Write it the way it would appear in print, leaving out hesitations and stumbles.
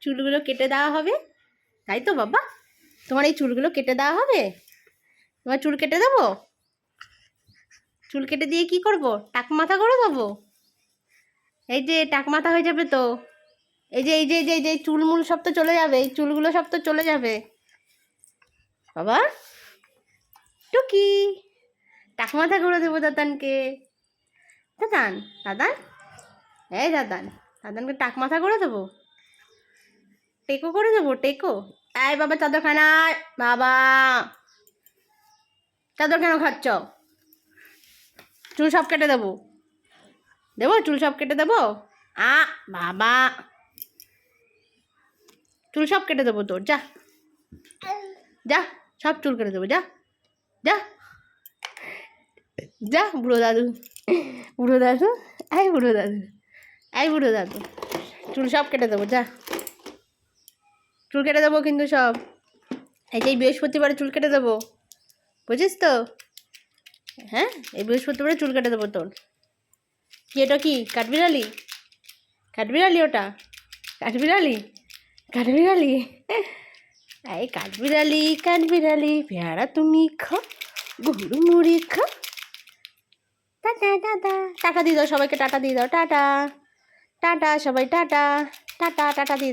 চুলগুলো কেটে দেওয়া হবে, তাই তো বাবা? তোমার এই চুলগুলো কেটে দেওয়া হবে? তোমার চুল কেটে দেবো? চুল কেটে দিয়ে কি করব? টাক মাথা করে দেবো? এই যে টাক মাথা হয়ে যাবে তো। এই যে চুলমুল সব তো চলে যাবে, এই চুলগুলো সব তো চলে যাবে বাবা। টুকি টাক মাথা করে দেবো দাদানকে। দাদান, দাদান, এই দাদান, দাদানকে টাক মাথা করে দেবো, টেকো করে দেবো, টেকো। এই বাবা চাদর খায় না, বাবা চাদর কেন খাচ্ছ? চুল সব কেটে দেবো, দেবো চুল সব কেটে দেবো। বাবা চুল সব কেটে দেবো তোর, যা যা, সব চুল কেটে দেবো, যা যা যা। বুড়ো দাদু, বুড়ো দাদু, এই বুড়ো দাদু, এই বুড়ো দাদু, চুল সব কেটে দেবো, যা। চুল কেটে দেবো কিন্তু সব। এই যে বৃহস্পতিবারে চুল কেটে দেবো, বুঝিস তো? হ্যাঁ, এই বৃহস্পতিবারে চুল কেটে দেবো তোর। কি এটা? কি কাঠবিড়ালি? কাঠবিড়ালি ওটা? কাঠবিড়ালি, কাঠবিড়ালি, এই কাঠবিড়ালি, কাঠবিড়ালি পেয়ারা তুমি খাও, গরু মুড়ি খাও। টাটা টাটা, টাটা দিয়ে দাও সবাইকে, টাটা দিয়ে দাও, টাটা টাটা সবাই, টাটা টাটা টাটা দিয়ে দাও।